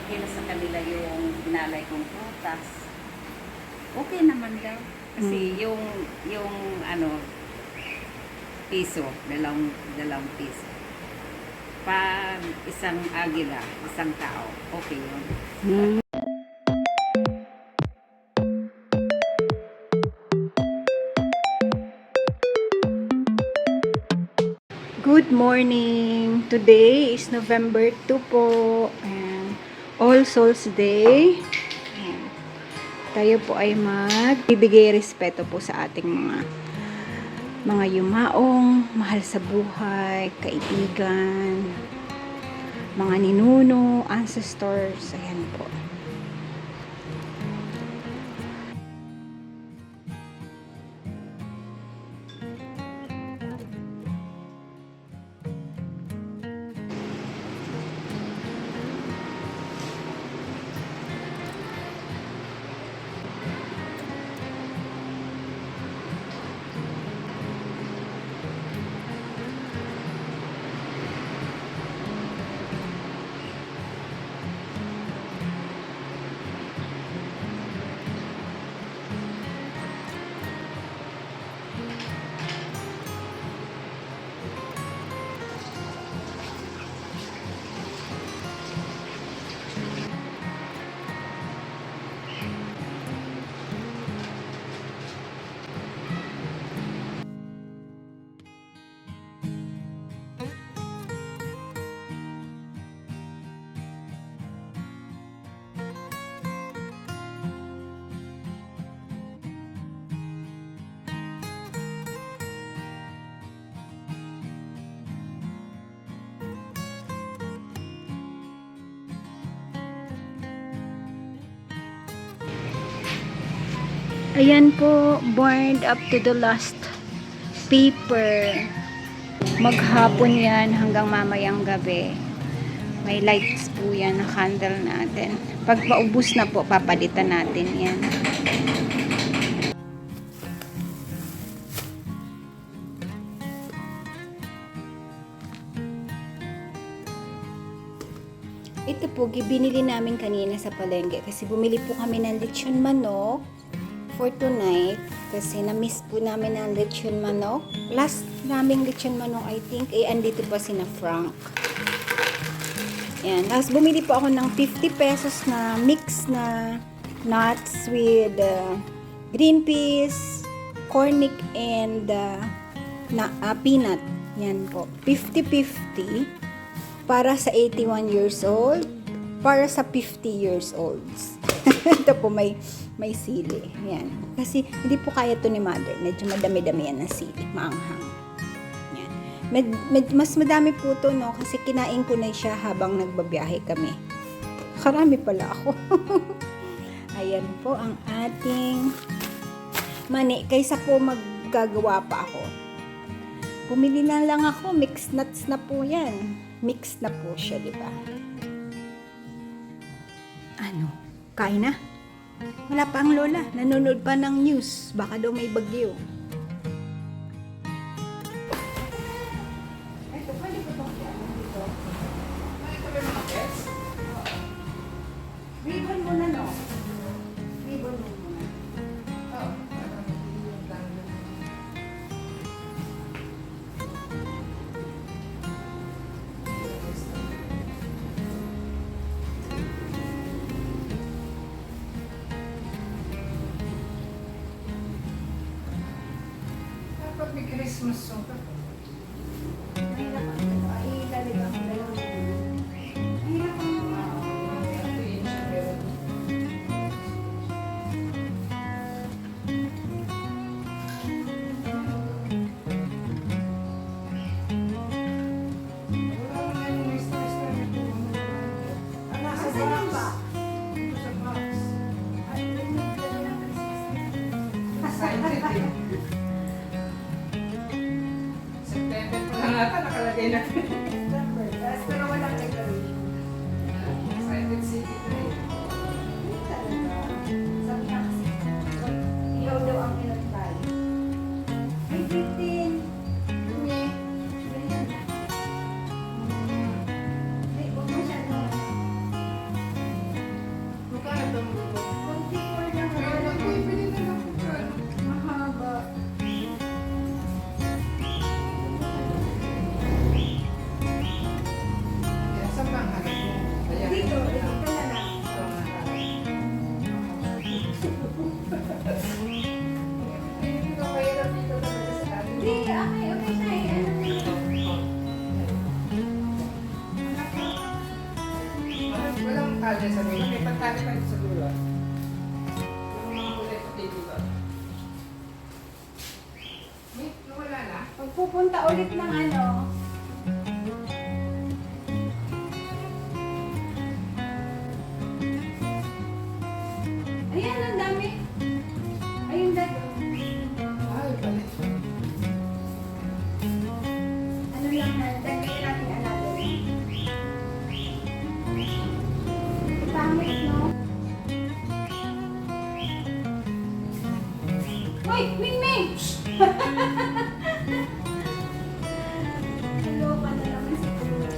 okay na sa kanila yung pinalay kong prutas. Okay naman daw. Kasi yung ano, piso, dalawang piso. Pag isang agila, isang tao, okay yun. Good morning! Today is November 2 po. And All Souls Day. Ayan. Tayo po ay magbibigay respeto po sa ating mga yumaong, mahal sa buhay, kaibigan, mga ninuno, ancestors. Ayan po. Ayan po, burned up to the last paper. Maghapon yan hanggang mamayang gabi. May lights po yan na candle natin. Pag maubos na po, papalitan natin yan. Ito po, binili namin kanina sa palengke kasi bumili po kami ng lechon manok for tonight kasi na-miss po namin ang lechon manok. Last naming lechon manok, I think, andito pa si na Frank. Yan. Tapos bumili po ako ng 50 pesos na mix na nuts with green peas, cornic, and peanut. Yan po. 50-50 para sa 81 years old, para sa 50 years olds. Ito po may sili. Yan. Kasi hindi po kaya to ni mother. Medyo madami-dami yan ng sili. Maanghang. Yan. Mas madami po to, no? Kasi kinain ko na siya habang nagbabiyahe kami. Karami pala ako. Ayan po ang ating mani. Kaysa po maggagawa pa ako. Pumili na lang ako. Mixed nuts na po yan. Mixed na po siya, di ba? Ano? Kain na? Wala pa ang lola. Nanonood pa ng news. Baka daw may bagyo. Ito, pwede ko itong dito. Pwede ko yung mga pets? Ribbon mo na, no? Ribbon mo muna. Oo. May Christmas song ka po. Mahirap ang dalawa. Ay, lalito ang dalawa. Mahirap ang ito yun siya. Pero wala nga yung stress na ito. Nasa box. Ito sa box. Ay, ito ng Christmas. Excited. Nakalagay na. Pero walang decoration. Excited City Play. Talaga. Sabi niya kasi, ilaw daw ang inatay. May 15. Hindi. Hindi, huwag mo siya, no? pantalla sa dulo. May pantalla pa sa dulo. Yung mga kulay sa TV ba? May nawala na? Pagpupunta ulit ng ano, ayan, ang dami. Ayun, dad. Ay, palit. Ano lang na, dagdagan natin another. Pangit, no? Hoy, Ming Ming! Hello, pa na naman si Kuya.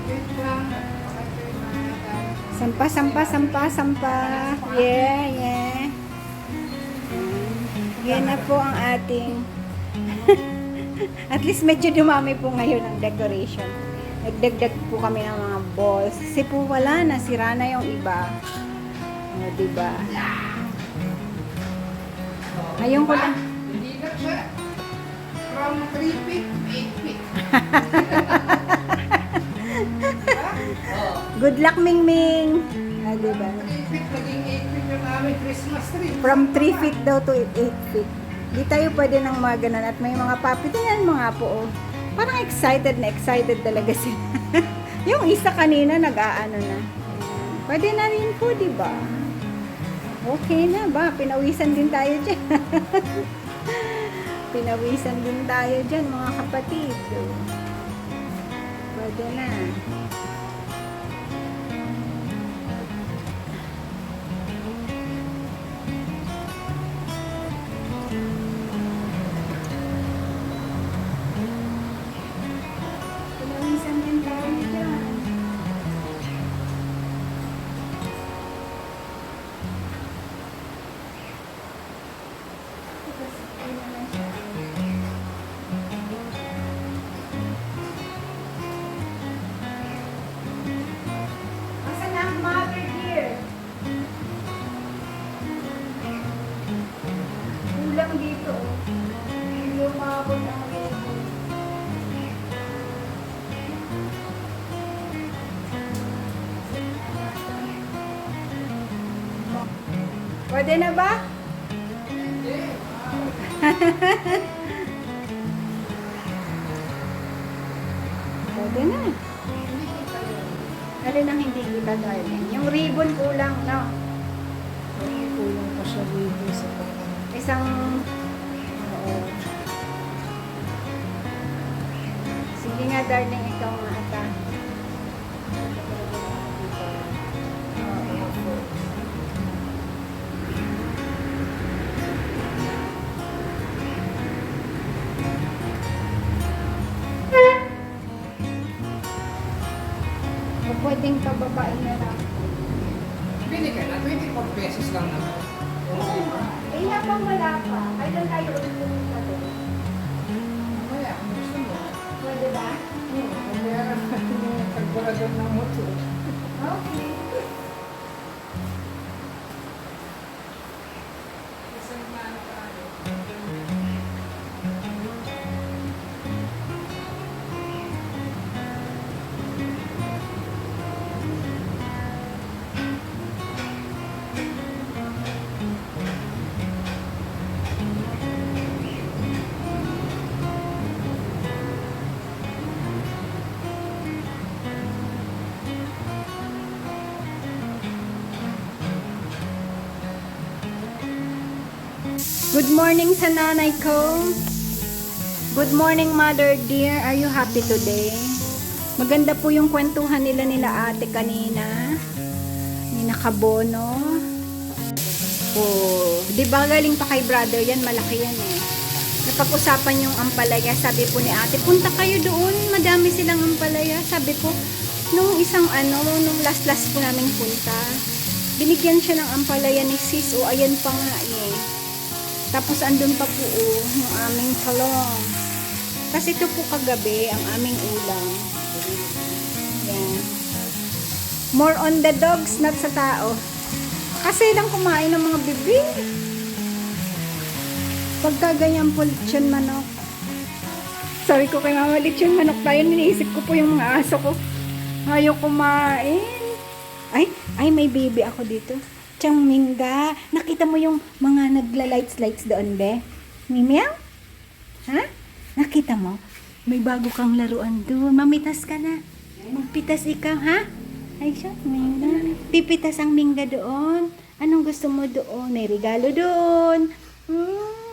Wait lang. Baka ito yung mga Sampa, sampa, sampa, sampa. Yeah, yeah. Yan na po ang ating at least medyo dumami po ngayon ang decoration. Nagdagdag po kami ng mga balls. Kasi po wala na, sira na yung iba. O, diba? Ngayon ko lang. Hindi na siya. From 3 feet, 8 feet. Good luck, Ming Ming. Ah, diba? 3 feet, naging 8 feet yung aming Christmas tree. From 3 feet daw to 8 feet. Di tayo pwede ng mga ganun. At may mga papi. Tingnan mo nga po. Oh. Parang excited na excited talaga sila. Yung isa kanina nag-aano na. Ayan. Pwede na rin po, di ba? Okay na ba? Pinawisan din tayo dyan. Pinawisan din tayo dyan, mga kapatid. Pwede na. Pinawisan din tayo dyan. Asan na ang mother dear? Ulang dito. Lumabot ang ribbon. Pwede na ba? Pwede na. Alin ang hindi kita, darling? Yung ribbon kulang, no? Kulang pa siya dito sa pagkakas. Isang... Oo. Sige nga, darling, ikaw nga ata. Oo. O pwedeng pababain na lang. Binigay na, 24 pesos lang naman. Eh, habang wala pa, kailan tayo ulit pumunta doon? Mamaya, kung gusto mo. Pwede ba? Mamaya na yung pagburador ng motor. Okay. Isang mano ka ano. Good morning sa nanay ko. Good morning, mother dear. Are you happy today? Maganda po yung kwentuhan nila ate kanina. Ni Nakabono. Oh, di ba galing pa kay brother yan? Malaki yan eh. Napag-usapan yung ampalaya. Sabi po ni ate, punta kayo doon. Madami silang ampalaya. Sabi ko, nung nung last po namin punta, binigyan siya ng ampalaya ni sis. O, ayan pa nga eh. Tapos andun pa po yung aming talong. Kasi ito po kagabi, ang aming ulam. Yan. More on the dogs, not sa tao. Kasi lang kumain ng mga bibig. Pagka ganyan po lechon manok. Sorry ko kay mama, lechon manok tayo. Niniisip ko po yung mga aso ko. Ayaw kumain. Ay, may baby ako dito. Tiyang Mingga. Nakita mo yung mga nagla-lights doon, be? Mimiyaw? Ha? Nakita mo? May bago kang laruan doon. Mamitas ka na. Magpitas ikaw, ha? Ay, siya, Mingga. Pipitas ang Mingga doon. Anong gusto mo doon? May regalo doon.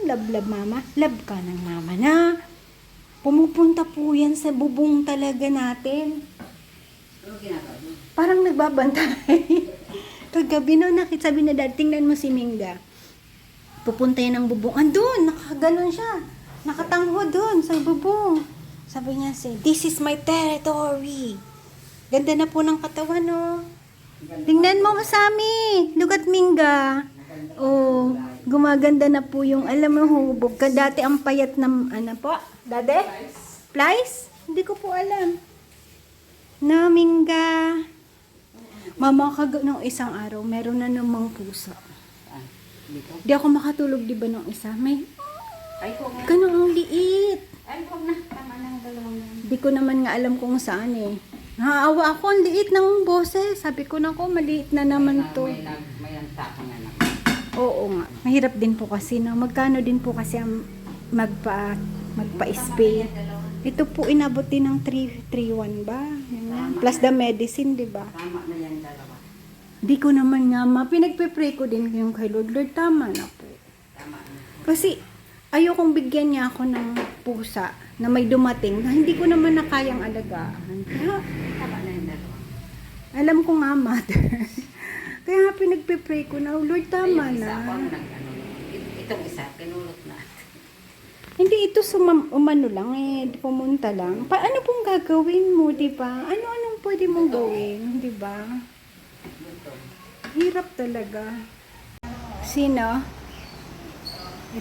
Love, mama. Love ka ng mama na. Pumupunta po yan sa bubong talaga natin. Parang nagbabantay. Kagabi no, sabi na dad, tingnan mo si Mingga. Pupunta yan ng bubong. Andun, nakaganon siya. Nakatangho doon sa bubong. Sabi niya this is my territory. Ganda na po ng katawan, no? Tingnan mo, Masami. Look at Mingga. Oh, gumaganda na po yung, alam mo, hubog. Dati ang payat ng, ano po? Dade? Flies? Hindi ko po alam. Na, Mingga. Mama, nung isang araw, meron na namang pusa. Di ako makatulog, di ba, nung isa? May, ganun ang liit. Ay, huwag na. Tama na ang dalawang yan. Di ko naman nga alam kung saan eh. Naawa ako, ang liit ng boses. Sabi ko na maliit na naman to. May nagtapang anak. Oo nga. Mahirap din po kasi, no? Magkano din po kasi ang magpa-spay. Ito po inabot din ng 331 ba? Yan na. Plus the medicine, di ba? Tama na yan dalawa. Di ko naman nga pinagpe-pray ko din yung kay Lord. Lord, tama na po. Tama na. Kasi ayokong bigyan niya ako ng pusa na may dumating na hindi ko naman na kayang alagaan. Kaya, Tama na yan dalawa. alam ko nga, mother. Kaya nga pinagpe-pray ko na, Lord, tama Ay, yung isa na. ako ang itong isa, pinulot na. Hindi ito umano lang eh, pumunta lang. Ano pong gagawin mo, di ba? Ano-anong pwede mong gawin, di ba? Hirap talaga. Sino?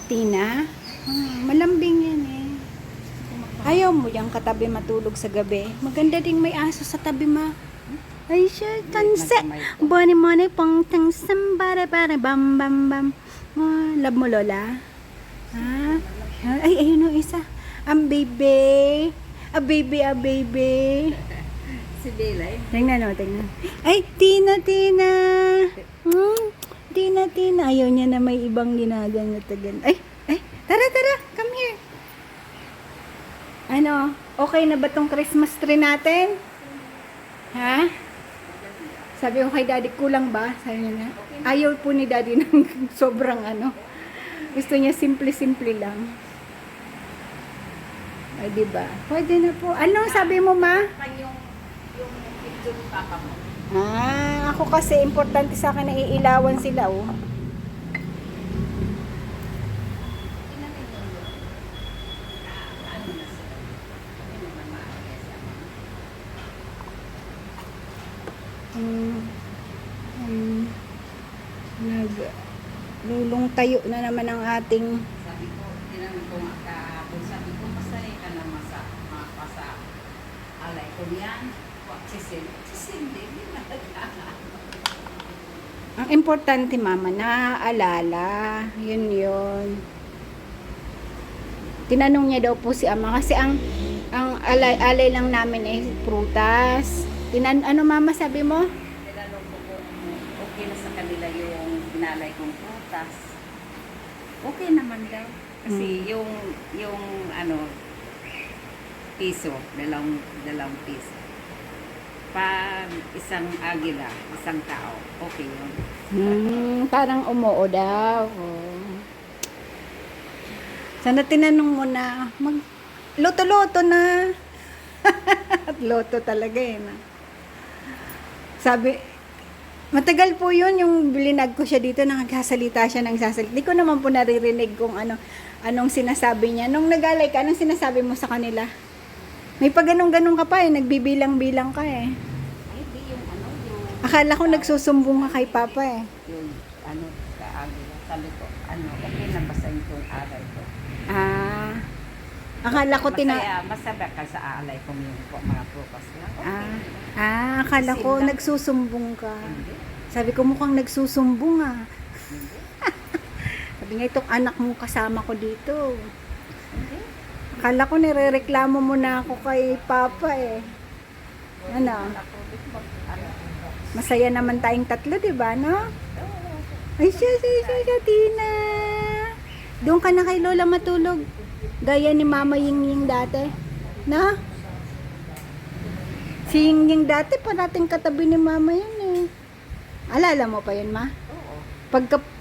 Tina? Malambing yan eh. Ayaw mo yung katabi matulog sa gabi. Maganda ding may aso sa tabi ma. Ay siya, tansa. Bani money pang tangsam para bam bam bam. Love mo lola? Ha? Ay, ayun o isa. Ang baby. A baby. Si Bella eh. Tingnan o, tingnan. Ay, Tina. Tina. Ayaw niya na may ibang ginagangatagan. Ay, tara, come here. Ano, okay na ba tong Christmas tree natin? Ha? Sabi ko kay daddy, kulang ba? Sabi niya nga. Ayaw po ni daddy ng sobrang ano. Gusto niya simple lang. Ay, diba? Pwede na po. Ano sabi mo, ma? Yung picture ng papa mo. Ako kasi importante sa akin na iilawan sila, oh. Lulong tayo na naman ang ating Sabi ko, tinanong ko nga kahapon, sabi ko, masaya ka na mapasa alay ko niyan. Sisindi, hindi na. ang importante, mama, naaalala. Yun. Tinanong niya daw po si ama kasi ang alay lang namin ay prutas. Ano, mama, sabi mo? Tinanong ko kung okay na sa kanila yung binalay kong prutas. Okay naman daw. Kasi yung piso, dalawang piso. Pag isang agila, isang tao, okay yun. Parang umuo daw. Oh. Sana tinanong mo na, luto-luto na. At loto talaga eh. Na. Sabi, matagal po yun yung bilinag ko siya dito, nagsasalita siya ng sasalita. Hindi ko naman po naririnig kung anong sinasabi niya. Nung nag-alay ka, anong sinasabi mo sa kanila? May pag ganun-ganun ka pa eh, nagbibilang-bilang ka eh. Ay, di yung Akala ko nagsusumbong ka kay Papa eh. yung kaagila. Sabi ko, okay na ba sa itong aral ko? Ah, akala ko Masaya ka sa alay ko yung mga prutas lang. Okay. akala ko Kasi nagsusumbong ka. Hindi. Sabi ko mukhang nagsusumbong ah. Hindi. Sabi nga itong anak mo kasama ko dito. Hindi. Akala ko nirereklamo mo na ako kay Papa eh. Ano? Ako, di ba, Masaya naman tayong tatlo, di ba, no? Ay, siya, Tina. Doon ka na kay Lola matulog. Gaya ni Mama Ying dati. Na? Si Ying dati, parating katabi ni Mama yun eh. Alala mo pa yun, Ma? Oo.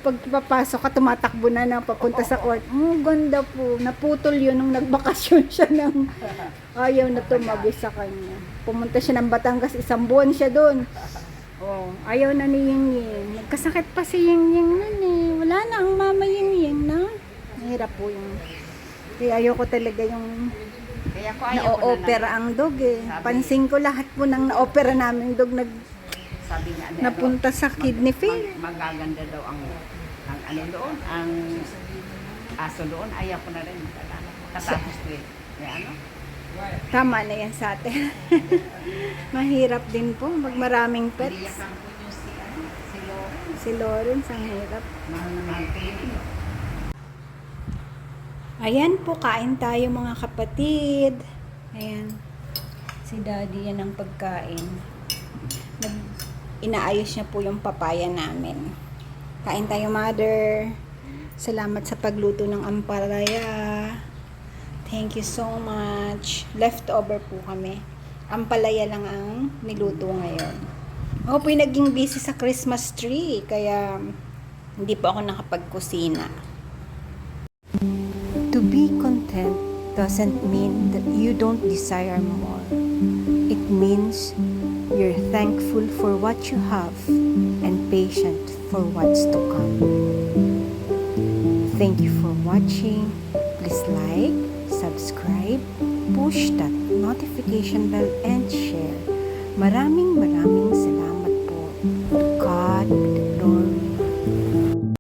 Pagpapasok ka, tumatakbo na papunta sa court. Ganda po. Naputol yun nung nagbakasyon siya ng ayaw na tumabi sa kanya. Pumunta siya ng Batangas, 1 buwan siya doon. Oh, ayaw na ni Ying. Nagkasakit pa si Ying nun eh. Wala na ang Mama Ying na. Mahirap po yung... Kaya ayoko talaga yung Kaya ko ayaw ko na na-opera ang dog eh. Pansin ko lahat po ng na-opera namin dog sabi niya, napunta sa kidney failure. magaganda daw ang doon, ang aso doon. Ayaw ko na rin. Katapos ko eh. May Tama na yan sa atin. Mahirap din po mag maraming pets. Iyakan ko yung si Lauren. Si Lawrence ang hirap. Mahal na mahal ko yun. Ayan po, kain tayo mga kapatid. Ayan. Si Daddy yan ang pagkain. Inaayos niya po yung papaya namin. Kain tayo, Mother. Salamat sa pagluto ng ampalaya. Thank you so much. Leftover po kami. Ampalaya lang ang niluto ngayon. Ako po yung naging busy sa Christmas tree. Kaya hindi po ako nakapagkusina. To be content doesn't mean that you don't desire more. It means you're thankful for what you have and patient for what's to come. Thank you for watching. Please like, subscribe, push that notification bell and share. Maraming salamat.